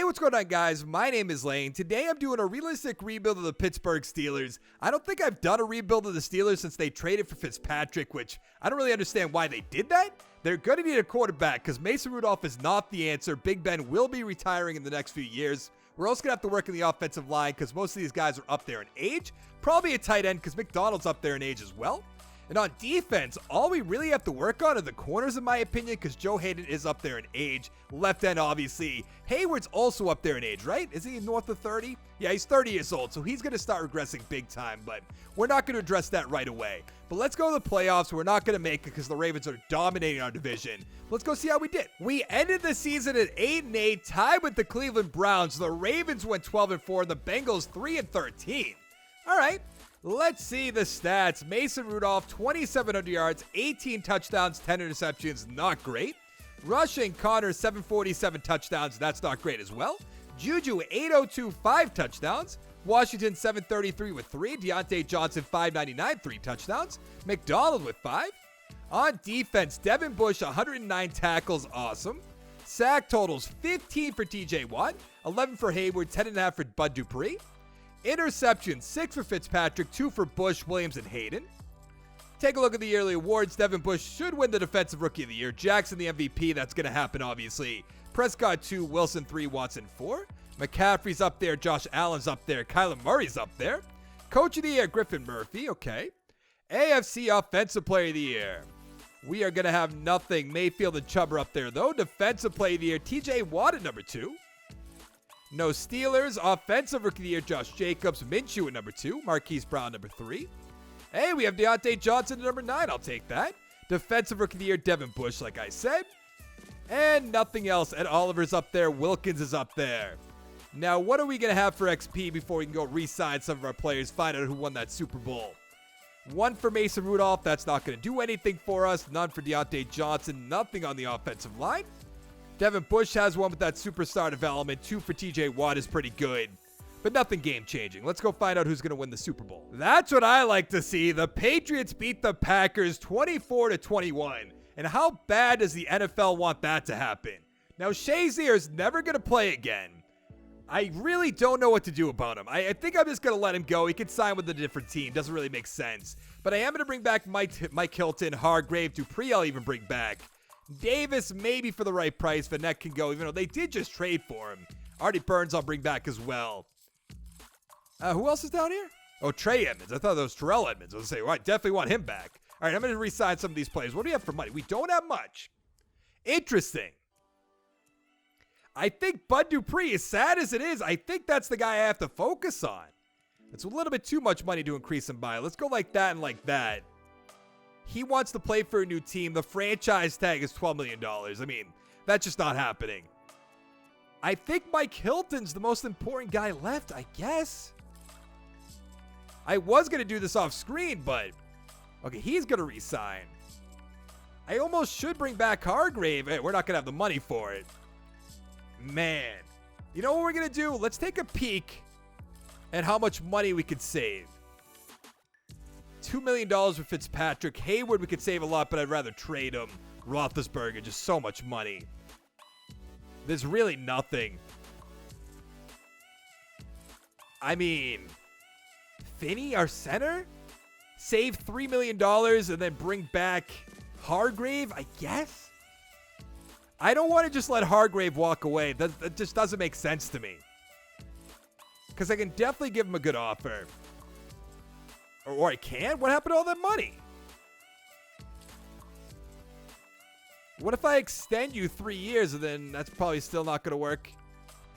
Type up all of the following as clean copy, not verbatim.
What's going on, guys? My name is Lane. Today I'm doing a realistic rebuild of the Pittsburgh Steelers. I don't think I've done a rebuild of the Steelers since they traded for Fitzpatrick, which I don't really understand why they did that. They're going to need a quarterback because Mason Rudolph is not the answer. Big Ben will be retiring in the next few years. We're also going to have to work on the offensive line because most of these guys are up there in age. Probably a tight end because McDonald's up there in age as well. And on defense, all we really have to work on are the corners, in my opinion, because Joe Hayden is up there in age. Left end, obviously. Hayward's also up there in age, right? Is he north of 30? Yeah, he's 30 years old, so he's going to start regressing big time, but we're not going to address that right away. But let's go to the playoffs. We're not going to make it because the Ravens are dominating our division. Let's go see how we did. We ended the season at 8-8, tied with the Cleveland Browns. The Ravens went 12-4, the Bengals 3-13. All right. Let's see the stats. Mason Rudolph, 2,700 yards, 18 touchdowns, 10 interceptions. Not great. Rushing, Connor, 747 touchdowns. That's not great as well. Juju, 802, 5 touchdowns. Washington, 733 with 3. Deontay Johnson, 599, 3 touchdowns. McDonald with 5. On defense, Devin Bush, 109 tackles. Awesome. Sack totals, 15 for TJ Watt, 11 for Hayward, 10.5 for Bud Dupree. Interceptions, 6 for Fitzpatrick, 2 for Bush, Williams, and Hayden. Take a look at the yearly awards. Devin Bush should win the Defensive Rookie of the Year. Jackson, the MVP. That's going to happen, obviously. Prescott, 2. Wilson, 3. Watson, 4. McCaffrey's up there. Josh Allen's up there. Kyler Murray's up there. Coach of the Year, Griffin Murphy. Okay. AFC Offensive Player of the Year. We are going to have nothing. Mayfield and Chubb are up there, though. Defensive Player of the Year, TJ Watt at number 2. No Steelers. Offensive Rookie of the Year, Josh Jacobs. Minshew at number 2. Marquise Brown, number 3. Hey, we have Deontay Johnson at number 9. I'll take that. Defensive Rookie of the Year, Devin Bush, like I said. And nothing else. Ed Oliver's up there. Wilkins is up there. Now, what are we going to have for XP before we can go re-sign some of our players, find out who won that Super Bowl? 1 for Mason Rudolph. That's not going to do anything for us. None for Deontay Johnson. Nothing on the offensive line. Devin Bush has 1 with that superstar development. 2 for TJ Watt is pretty good, but nothing game-changing. Let's go find out who's going to win the Super Bowl. That's what I like to see. The Patriots beat the Packers 24-21. And how bad does the NFL want that to happen? Now, Shazier is never going to play again. I really don't know what to do about him. I think I'm just going to let him go. He could sign with a different team. Doesn't really make sense. But I am going to bring back Mike Hilton, Hargrave, Dupree I'll even bring back. Davis, maybe for the right price. Vanette can go, even though they did just trade for him. Artie Burns, I'll bring back as well. Who else is down here? Oh, Trey Edmonds. I thought that was Terrell Edmonds. I was going to say, well, I definitely want him back. All right, I'm going to re-sign some of these players. What do we have for money? We don't have much. Interesting. I think Bud Dupree, as sad as it is, I think that's the guy I have to focus on. It's a little bit too much money to increase him by. Let's go like that and like that. He wants to play for a new team. The franchise tag is $12 million. I mean, that's just not happening. I think Mike Hilton's the most important guy left, I guess. I was going to do this off screen, but okay, he's going to resign. I almost should bring back Hargrave. Hey, we're not going to have the money for it. Man, you know what we're going to do? Let's take a peek at how much money we could save. $2 million for Fitzpatrick. Hayward, we could save a lot, but I'd rather trade him. Roethlisberger, just so much money. There's really nothing. I mean, Finney, our center? Save $3 million and then bring back Hargrave, I guess? I don't want to just let Hargrave walk away. That just doesn't make sense to me. Because I can definitely give him a good offer. Or I can't? What happened to all that money? What if I extend you 3 years and then that's probably still not going to work?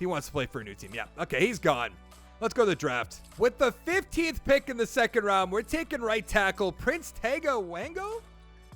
He wants to play for a new team. Yeah. Okay, he's gone. Let's go to the draft. With the 15th pick in the second round, we're taking right tackle Prince Tega Wango?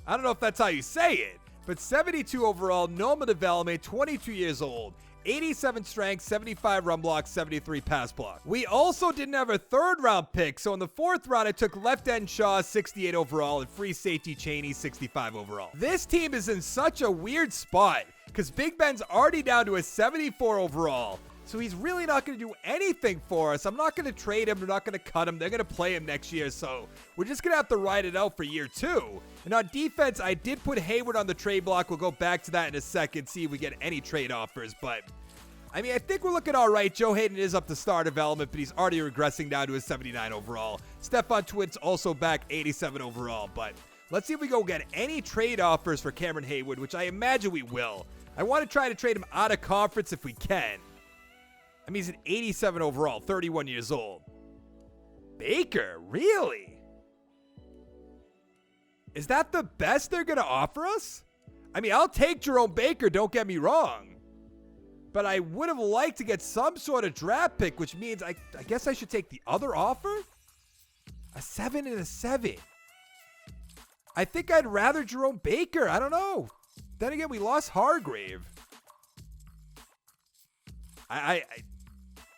I don't know if that's how you say it, but 72 overall, normal development, 22 years old. 87 strength, 75 run block, 73 pass block. We also didn't have a third round pick, so in the fourth round, I took left end Shaw, 68 overall, and free safety Chaney, 65 overall. This team is in such a weird spot because Big Ben's already down to a 74 overall. So he's really not going to do anything for us. I'm not going to trade him. They're not going to cut him. They're going to play him next year. So we're just going to have to ride it out for year 2. And on defense, I did put Hayward on the trade block. We'll go back to that in a second, see if we get any trade offers. But I mean, I think we're looking all right. Joe Hayden is up to star development, but he's already regressing down to a 79 overall. Stephon Twit's also back 87 overall, but let's see if we go get any trade offers for Cameron Haywood, which I imagine we will. I want to try to trade him out of conference if we can. I mean, he's an 87 overall, 31 years old. Baker, really? Is that the best they're going to offer us? I mean, I'll take Jerome Baker, don't get me wrong. But I would have liked to get some sort of draft pick, which means I guess I should take the other offer? A 7 and a 7. I think I'd rather Jerome Baker. I don't know. Then again, we lost Hargrave. I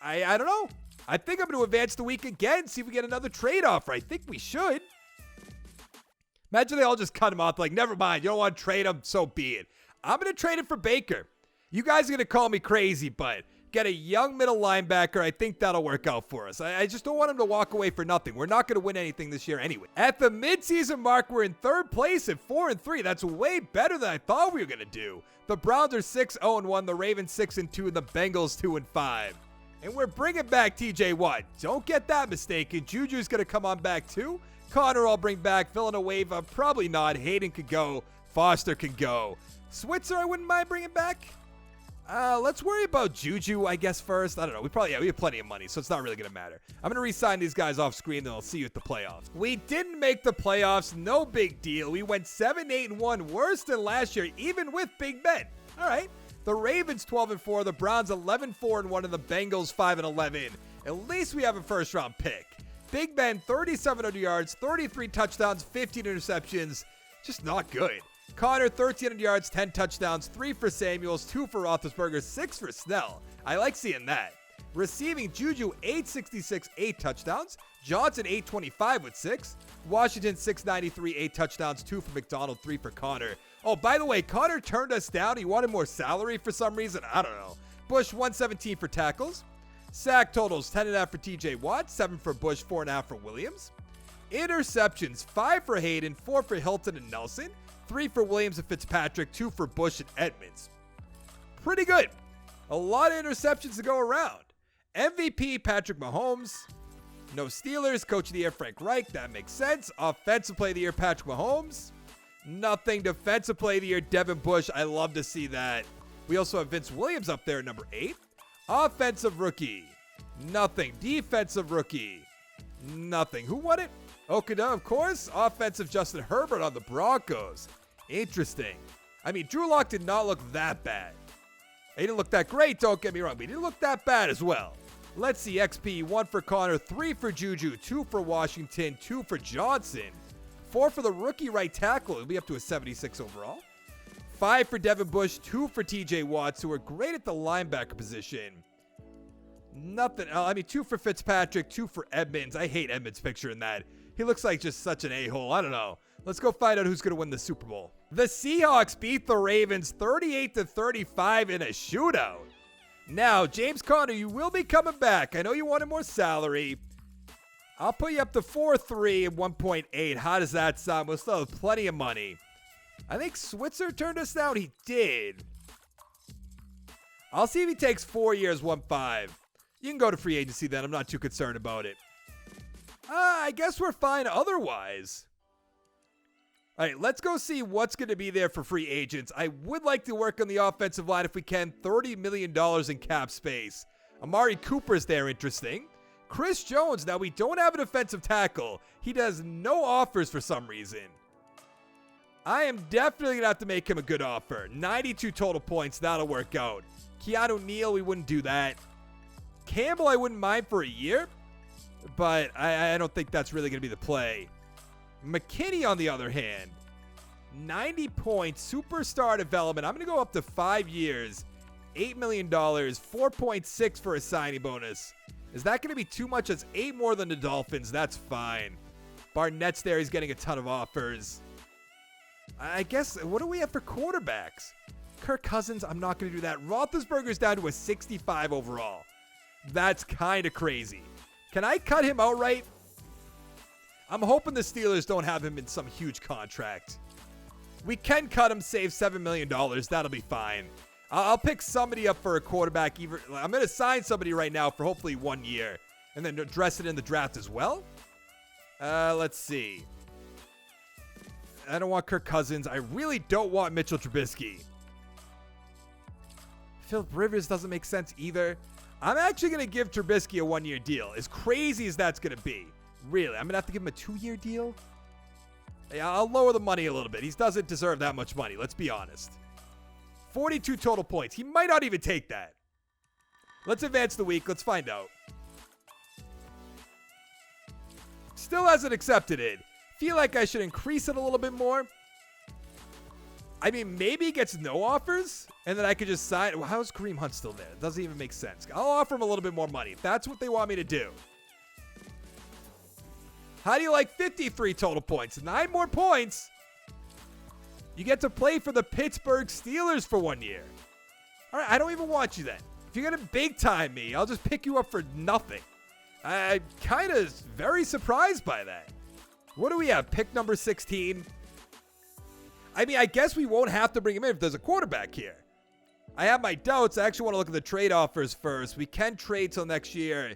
don't know. I think I'm going to advance the week again, see if we get another trade offer. I think we should. Imagine they all just cut him off. Like, never mind. You don't want to trade him, so be it. I'm going to trade it for Baker. You guys are going to call me crazy, but get a young middle linebacker. I think that'll work out for us. I just don't want him to walk away for nothing. We're not going to win anything this year anyway. At the midseason mark, we're in third place at 4-3. That's way better than I thought we were going to do. The Browns are 6-0-1, the Ravens 6-2, and the Bengals 2-5. And we're bringing back TJ Watt. Don't get that mistaken. Juju's going to come on back too. Connor I'll bring back. Villanueva, probably not. Hayden could go. Foster can go. Switzer, I wouldn't mind bringing back. Let's worry about Juju, I guess, first. I don't know. We have plenty of money, so it's not really going to matter. I'm going to re-sign these guys off screen, then I'll see you at the playoffs. We didn't make the playoffs. No big deal. We went 7-8-1, worse than last year, even with Big Ben. All right. The Ravens 12-4, the Browns 11-4-1, and the Bengals 5-11. At least we have a first-round pick. Big Ben, 3,700 yards, 33 touchdowns, 15 interceptions. Just not good. Connor, 1,300 yards, 10 touchdowns, 3 for Samuels, 2 for Roethlisberger, 6 for Snell. I like seeing that. Receiving, Juju, 866, 8 touchdowns. Johnson, 825 with 6. Washington, 693, 8 touchdowns, 2 for McDonald, 3 for Connor. Oh, by the way, Connor turned us down. He wanted more salary for some reason. I don't know. Bush, 117 for tackles. Sack totals, 10.5 for TJ Watt, 7 for Bush, 4.5 for Williams. Interceptions, 5 for Hayden, 4 for Hilton and Nelson. 3 for Williams and Fitzpatrick, 2 for Bush and Edmonds. Pretty good. A lot of interceptions to go around. MVP, Patrick Mahomes. No Steelers. Coach of the Year, Frank Reich. That makes sense. Offensive Player of the Year, Patrick Mahomes. Nothing. Defensive Player of the Year, Devin Bush. I love to see that. We also have Vince Williams up there at number 8. Offensive Rookie. Nothing. Defensive Rookie. Nothing. Who won it? Okuda, of course. Offensive Justin Herbert on the Broncos. Interesting. I mean, Drew Lock did not look that bad. He didn't look that great, don't get me wrong, but he didn't look that bad as well. Let's see, XP, 1 for Connor, 3 for Juju, 2 for Washington, 2 for Johnson, 4 for the rookie right tackle. He'll be up to a 76 overall. 5 for Devin Bush, 2 for TJ Watts, who are great at the linebacker position. Nothing. 2 for Fitzpatrick, 2 for Edmonds. I hate Edmonds' picture in that. He looks like just such an a-hole. I don't know. Let's go find out who's going to win the Super Bowl. The Seahawks beat the Ravens 38-35 in a shootout. Now, James Conner, you will be coming back. I know you wanted more salary. I'll put you up to 4.3 and 1.8. How does that sound? We'll still have plenty of money. I think Switzer turned us down. He did. I'll see if he takes 4 years, 1.5. You can go to free agency then. I'm not too concerned about it. I guess we're fine otherwise. All right, let's go see what's going to be there for free agents. I would like to work on the offensive line if we can. $30 million in cap space. Amari Cooper's there, interesting. Chris Jones, now we don't have a defensive tackle. He does no offers for some reason. I am definitely going to have to make him a good offer. 92 total points, that'll work out. Keanu Neal, we wouldn't do that. Campbell, I wouldn't mind for a year. But I don't think that's really going to be the play. McKinney, on the other hand, 90 points, superstar development. I'm going to go up to 5 years, $8 million, 4.6 for a signing bonus. Is that going to be too much? That's 8 more than the Dolphins. That's fine. Barnett's there. He's getting a ton of offers. I guess, what do we have for quarterbacks? Kirk Cousins, I'm not going to do that. Roethlisberger's down to a 65 overall. That's kind of crazy. Can I cut him outright? I'm hoping the Steelers don't have him in some huge contract. We can cut him, save $7 million. That'll be fine. I'll pick somebody up for a quarterback. I'm going to sign somebody right now for hopefully 1 year and then address it in the draft as well. Let's see. I don't want Kirk Cousins. I really don't want Mitchell Trubisky. Philip Rivers doesn't make sense either. I'm actually going to give Trubisky a 1-year deal. As crazy as that's going to be. Really, I'm going to have to give him a 2-year deal? Yeah, I'll lower the money a little bit. He doesn't deserve that much money. Let's be honest. 42 total points. He might not even take that. Let's advance the week. Let's find out. Still hasn't accepted it. Feel like I should increase it a little bit more. I mean, maybe he gets no offers, and then I could just sign. Well, how is Kareem Hunt still there? It doesn't even make sense. I'll offer him a little bit more money if that's what they want me to do. How do you like 53 total points? 9 more points. You get to play for the Pittsburgh Steelers for 1 year. All right, I don't even want you then. If you're going to big time me, I'll just pick you up for nothing. I'm kind of very surprised by that. What do we have? Pick number 16. I mean, I guess we won't have to bring him in if there's a quarterback here. I have my doubts. I actually want to look at the trade offers first. We can trade till next year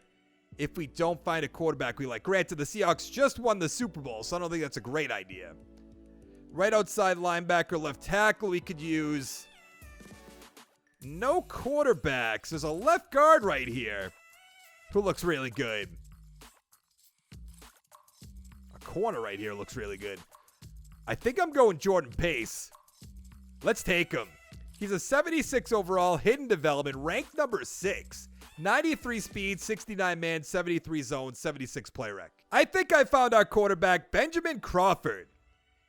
if we don't find a quarterback we like. Granted, the Seahawks just won the Super Bowl, so I don't think that's a great idea. Right outside linebacker, left tackle, we could use. No quarterbacks. There's a left guard right here who looks really good. A corner right here looks really good. I think I'm going Jordan Pace. Let's take him. He's a 76 overall, hidden development, ranked number 6. 93 speed, 69 man, 73 zone, 76 play rec. I think I found our quarterback, Benjamin Crawford.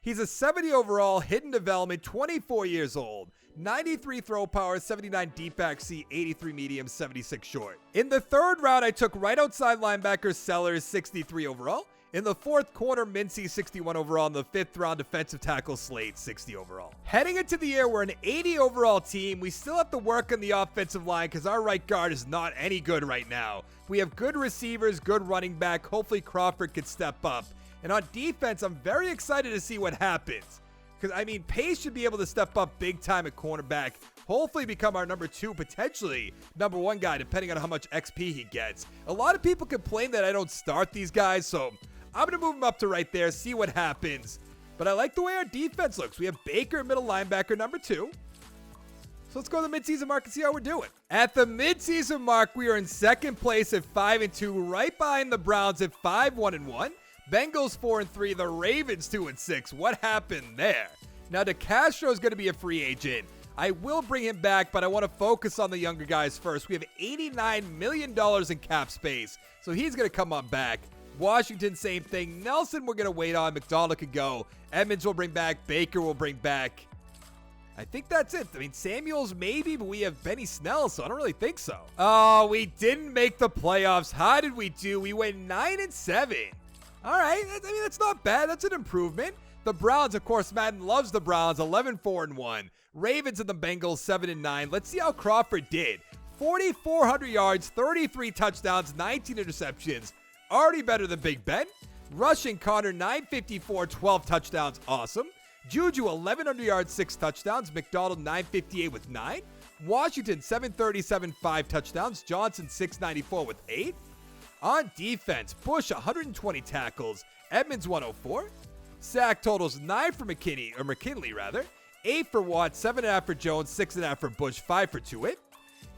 He's a 70 overall, hidden development, 24 years old. 93 throw power, 79 deep back C, 83 medium, 76 short. In the 3rd round, I took right outside linebacker Sellers, 63 overall. In the 4th, corner Mincy, 61 overall. In the 5th round, defensive tackle Slade, 60 overall. Heading into the year, we're an 80 overall team. We still have to work on the offensive line because our right guard is not any good right now. We have good receivers, good running back. Hopefully Crawford could step up. And on defense, I'm very excited to see what happens. Because, I mean, Pace should be able to step up big time at cornerback. Hopefully become our number 2, potentially number 1 guy, depending on how much XP he gets. A lot of people complain that I don't start these guys, so I'm going to move him up to right there, see what happens. But I like the way our defense looks. We have Baker, middle linebacker, number 2. So let's go to the midseason mark and see how we're doing. At the midseason mark, we are in 2nd place at 5-2, right behind the Browns at 5-1-1. Bengals 4-3, the Ravens 2-6. What happened there? Now, DeCastro is going to be a free agent. I will bring him back, but I want to focus on the younger guys first. We have $89 million in cap space, so he's going to come on back. Washington, same thing. Nelson, we're going to wait on. McDonald could go. Edmonds will bring back. Baker will bring back. I think that's it. I mean, Samuels maybe, but we have Benny Snell, so I don't really think so. Oh, we didn't make the playoffs. How did we do? We went 9-7. All right. I mean, that's not bad. That's an improvement. The Browns, of course, Madden loves the Browns. 11-4-1. Ravens and the Bengals 7-9. Let's see how Crawford did. 4,400 yards, 33 touchdowns, 19 interceptions. Already better than Big Ben. Rushing Connor, 954, 12 touchdowns. Awesome. Juju, 1,100 yards, 6 touchdowns. McDonald, 958 with 9. Washington, 737, 5 touchdowns. Johnson, 694 with 8. On defense, Bush, 120 tackles. Edmonds, 104. Sack totals, 9 for McKinley, 8 for Watt, 7.5 for Jones, 6.5 for Bush, 5 for Tuitt.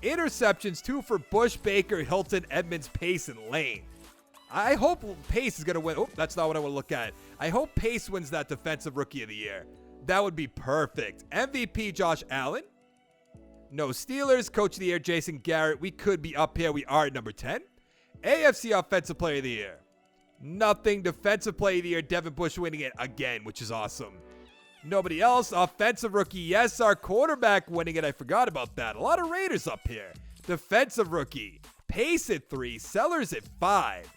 Interceptions, 2 for Bush, Baker, Hilton, Edmonds, Pace, and Lane. I hope Pace is going to win. Oh, that's not what I want to look at. I hope Pace wins that Defensive Rookie of the Year. That would be perfect. MVP, Josh Allen. No Steelers. Coach of the Year, Jason Garrett. We could be up here. We are at number 10. AFC Offensive Player of the Year. Nothing. Defensive Player of the Year, Devin Bush winning it again, which is awesome. Nobody else. Offensive Rookie, yes, our quarterback winning it. I forgot about that. A lot of Raiders up here. Defensive Rookie, Pace at 3, Sellers at 5.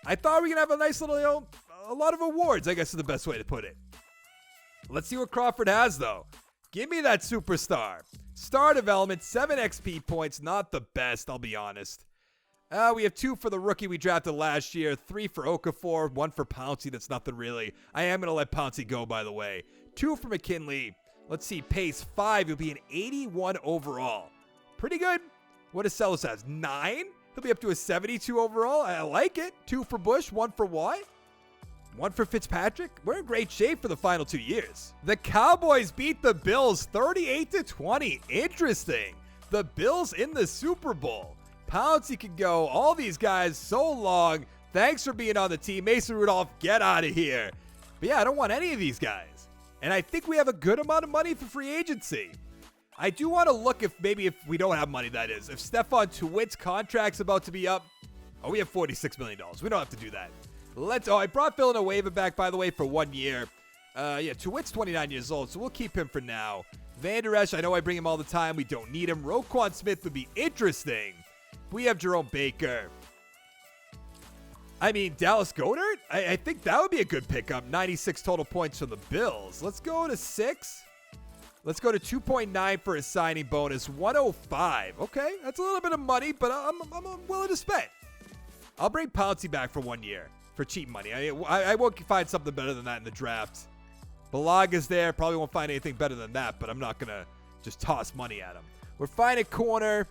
I thought we were going to have a nice little, a lot of awards, I guess is the best way to put it. Let's see what Crawford has, though. Give me that superstar. Star development, 7 XP points, not the best, I'll be honest. We have 2 for the rookie we drafted last year, 3 for Okafor, 1 for Pouncey. That's nothing really. I am going to let Pouncey go, by the way. 2 for McKinley. Let's see, pace 5. He'll be an 81 overall. Pretty good. What does Sellers has? 9? He'll be up to a 72 overall. I like it. 2 for Bush, 1 for Watt. 1 for Fitzpatrick. We're in great shape for the final 2 years. The Cowboys beat the Bills 38-20. Interesting. The Bills in the Super Bowl. Pouncey can go. All these guys so long. Thanks for being on the team. Mason Rudolph, get out of here. But yeah, I don't want any of these guys. And I think we have a good amount of money for free agency. I do want to look if we don't have money, that is. If Stephon Tuitt's contract's about to be up. Oh, we have $46 million. We don't have to do that. I brought Villanueva back, by the way, for 1 year. Tuitt's 29 years old, so we'll keep him for now. Van Der Esch, I know I bring him all the time. We don't need him. Roquan Smith would be interesting. We have Jerome Baker. I mean, Dallas Goedert? I think that would be a good pickup. 96 total points from the Bills. Let's go to 6. Let's go to 2.9 for a signing bonus. 105. Okay, that's a little bit of money, but I'm willing to spend. I'll bring Pouncey back for 1 year for cheap money. I won't find something better than that in the draft. Balaga's there. Probably won't find anything better than that, but I'm not going to just toss money at him. We're fine at corner.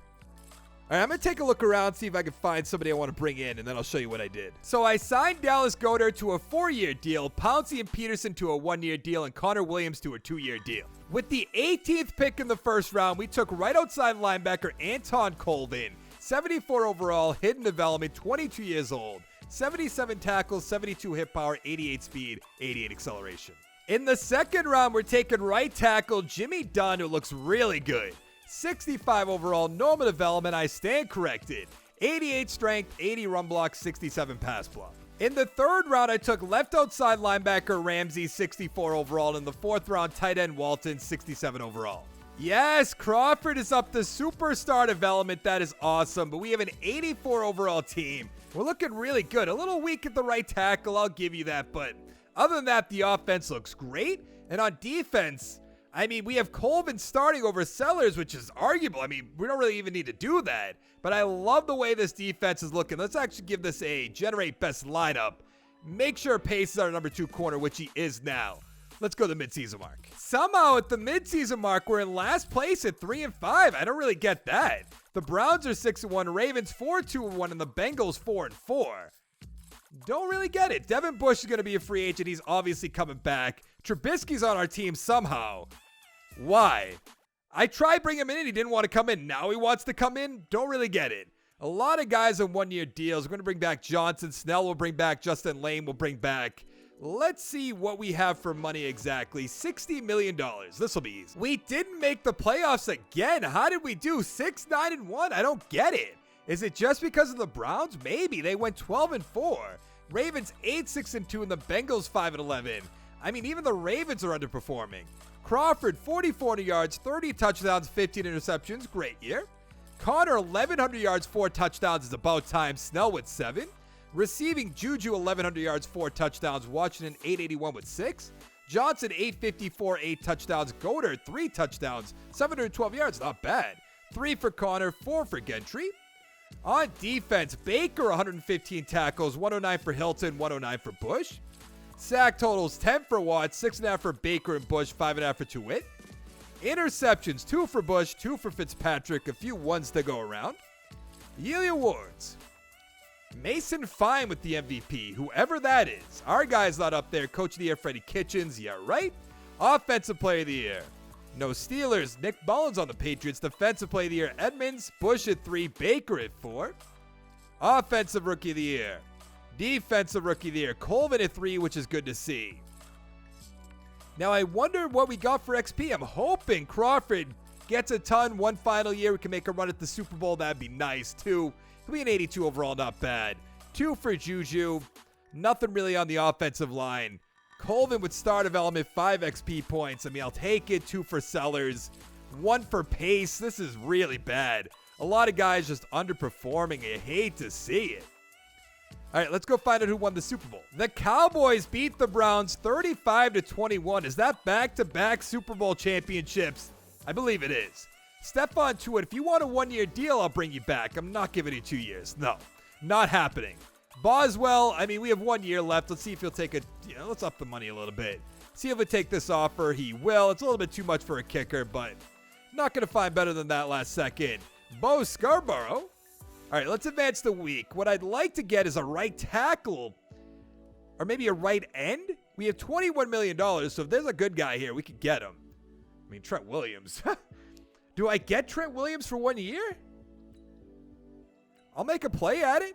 All right, I'm going to take a look around, see if I can find somebody I want to bring in, and then I'll show you what I did. So I signed Dallas Goedert to a 4-year deal, Pouncey and Peterson to a 1-year deal, and Connor Williams to a 2-year deal. With the 18th pick in the first round, we took right outside linebacker Anton Colvin, 74 overall, hidden development, 22 years old, 77 tackles, 72 hit power, 88 speed, 88 acceleration. In the second round, we're taking right tackle Jimmy Dunn, who looks really good. 65 overall, normal development, I stand corrected. 88 strength, 80 run block, 67 pass block. In the third round, I took left outside linebacker Ramsey, 64 overall. And in the fourth round, tight end Walton, 67 overall. Yes, Crawford is up to superstar development. That is awesome. But we have an 84 overall team. We're looking really good. A little weak at the right tackle, I'll give you that. But other than that, the offense looks great. And on defense, I mean, we have Colvin starting over Sellers, which is arguable. I mean, we don't really even need to do that. But I love the way this defense is looking. Let's actually give this a generate best lineup. Make sure Pace is our number 2 corner, which he is now. Let's go to the midseason mark. Somehow at the midseason mark, we're in last place at 3-5. I don't really get that. The Browns are 6-1, Ravens 4-2-1, and the Bengals 4-4. Don't really get it. Devin Bush is going to be a free agent. He's obviously coming back. Trubisky's on our team somehow. Why? I tried bringing him in and he didn't want to come in. Now he wants to come in? Don't really get it. A lot of guys on 1-year deals. We're going to bring back Johnson. Snell will bring back. Justin Lane will bring back. Let's see what we have for money exactly. $60 million. This will be easy. We didn't make the playoffs again. How did we do? 6-9-1? I don't get it. Is it just because of the Browns? Maybe. They went 12-4. Ravens 8-6-2 and the Bengals 5-11. I mean, even the Ravens are underperforming. Crawford, 4,400 yards, 30 touchdowns, 15 interceptions. Great year. Connor, 1,100 yards, 4 touchdowns is about time. Snell with 7. Receiving Juju, 1,100 yards, 4 touchdowns. Washington, 881 with 6. Johnson, 854, 8 touchdowns. Goedert, 3 touchdowns, 712 yards. Not bad. 3 for Connor, 4 for Gentry. On defense, Baker, 115 tackles, 109 for Hilton, 109 for Bush. Sack totals, 10 for Watt, 6.5 for Baker and Bush, 5.5 for Tuitt. Interceptions, 2 for Bush, 2 for Fitzpatrick, a few ones to go around. Yearly awards. Mason Fine with the MVP, whoever that is. Our guy's not up there. Coach of the Year, Freddie Kitchens, yeah, right? Offensive Player of the Year. No Steelers. Nick Mullins on the Patriots. Defensive Player of the Year, Edmonds. Bush at 3, Baker at 4. Offensive Rookie of the Year. Defensive Rookie of the Year, Colvin at 3, which is good to see. Now, I wonder what we got for XP. I'm hoping Crawford gets a ton. 1 final year. We can make a run at the Super Bowl. That'd be nice, too. He'll be an 82 overall. Not bad. 2 for Juju. Nothing really on the offensive line. Colvin with star development, 5 XP points. I mean, I'll take it. 2 for Sellers. 1 for Pace. This is really bad. A lot of guys just underperforming. I hate to see it. All right, let's go find out who won the Super Bowl. The Cowboys beat the Browns 35-21. Is that back-to-back Super Bowl championships? I believe it is. Stephon Tuitt, if you want a 1-year deal, I'll bring you back. I'm not giving you 2 years. No, not happening. Boswell, I mean, we have 1 year left. Let's see if he'll take let's up the money a little bit. See if he'll take this offer. He will. It's a little bit too much for a kicker, but not going to find better than that last second. Bo Scarborough. All right, let's advance the week. What I'd like to get is a right tackle or maybe a right end. We have $21 million, so if there's a good guy here, we could get him. I mean, Trent Williams. Do I get Trent Williams for 1 year? I'll make a play at it.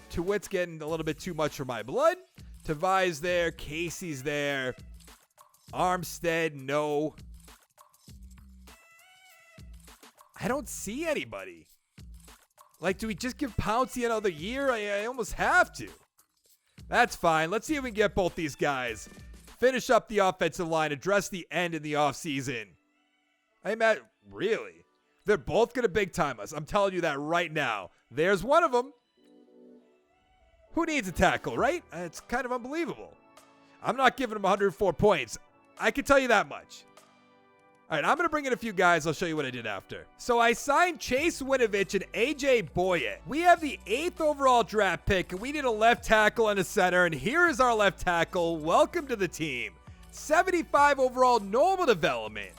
DeWitt's getting a little bit too much for my blood. Tavai's there. Casey's there. Armstead, no. I don't see anybody. Like, do we just give Pouncey another year? I almost have to. That's fine. Let's see if we can get both these guys. Finish up the offensive line. Address the end in the offseason. I'm at, really? They're both going to big time us. I'm telling you that right now. There's one of them. Who needs a tackle, right? It's kind of unbelievable. I'm not giving him 104 points. I can tell you that much. All right, I'm going to bring in a few guys. I'll show you what I did after. So I signed Chase Winovich and A.J. Boyett. We have the 8th overall draft pick, and we need a left tackle and a center. And here is our left tackle. Welcome to the team. 75 overall normal development.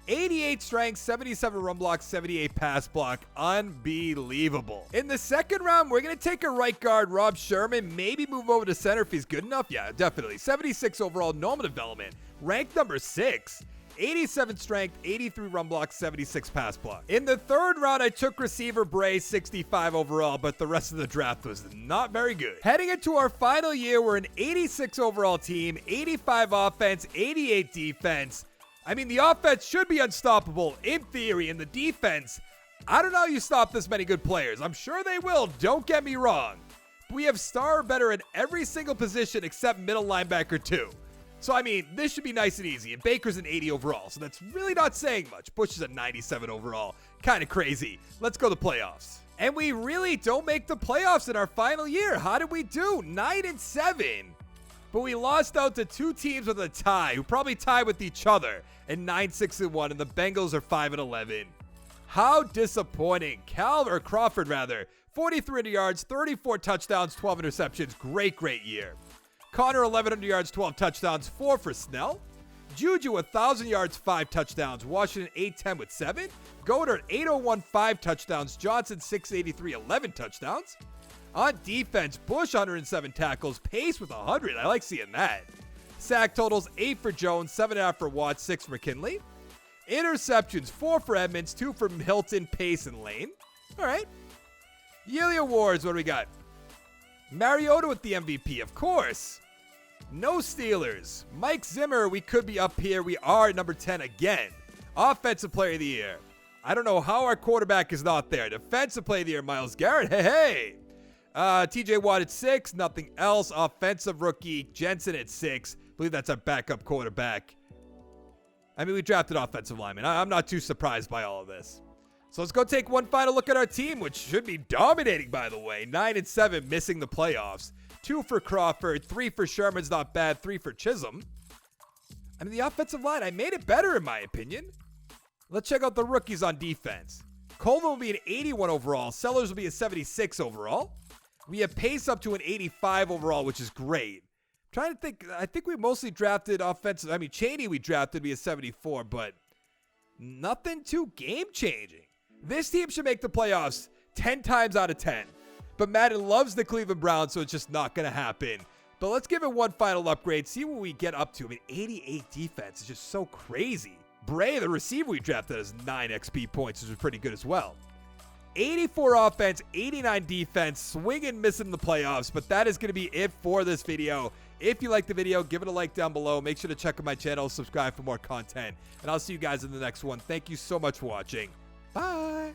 88 strength, 77 run block, 78 pass block. Unbelievable. In the second round, we're going to take a right guard, Rob Sherman. Maybe move over to center if he's good enough. Yeah, definitely. 76 overall normal development. Ranked number 6. 87 strength, 83 run block, 76 pass block. In the third round, I took receiver Bray, 65 overall, but the rest of the draft was not very good. Heading into our final year, we're an 86 overall team, 85 offense, 88 defense. I mean, the offense should be unstoppable in theory, and the defense, I don't know how you stop this many good players. I'm sure they will, don't get me wrong. We have star or better at every single position except middle linebacker 2. So, I mean, this should be nice and easy. And Baker's an 80 overall, so that's really not saying much. Bush is a 97 overall. Kind of crazy. Let's go to the playoffs. And we really don't make the playoffs in our final year. How did we do? 9-7. But we lost out to 2 teams with a tie, who probably tied with each other. And 9-6-1, and the Bengals are 5-11. How disappointing. Crawford, 4,300 yards, 34 touchdowns, 12 interceptions. Great year. Connor, 1,100 yards, 12 touchdowns, 4 for Snell. Juju, 1,000 yards, 5 touchdowns. Washington, 810 with 7. Goddard, 801, 5 touchdowns. Johnson, 683, 11 touchdowns. On defense, Bush, 107 tackles. Pace with 100. I like seeing that. Sack totals, 8 for Jones, 7.5 for Watts, 6 for McKinley. Interceptions, 4 for Edmonds, 2 for Hilton, Pace, and Lane. All right. Yearly awards, what do we got? Mariota with the MVP, of course. No Steelers. Mike Zimmer, we could be up here. We are at number 10 again. Offensive player of the year. I don't know how our quarterback is not there. Defensive player of the year, Myles Garrett. Hey. TJ Watt at 6. Nothing else. Offensive rookie, Jensen at 6. I believe that's our backup quarterback. I mean, we drafted offensive linemen. I'm not too surprised by all of this. So let's go take one final look at our team, which should be dominating, by the way. 9-7, missing the playoffs. 2 for Crawford, 3 for Sherman's not bad, 3 for Chisholm. I mean, the offensive line, I made it better in my opinion. Let's check out the rookies on defense. Colvin will be an 81 overall. Sellers will be a 76 overall. We have Pace up to an 85 overall, which is great. I'm trying to think, I think we mostly drafted offensive. I mean, Chaney we drafted to be a 74, but nothing too game-changing. This team should make the playoffs 10 times out of 10. But Madden loves the Cleveland Browns, so it's just not going to happen. But let's give it one final upgrade, see what we get up to. I mean, 88 defense is just so crazy. Bray, the receiver we drafted, has 9 XP points, which is pretty good as well. 84 offense, 89 defense, swing and miss in the playoffs. But that is going to be it for this video. If you like the video, give it a like down below. Make sure to check out my channel, subscribe for more content. And I'll see you guys in the next one. Thank you so much for watching. Bye.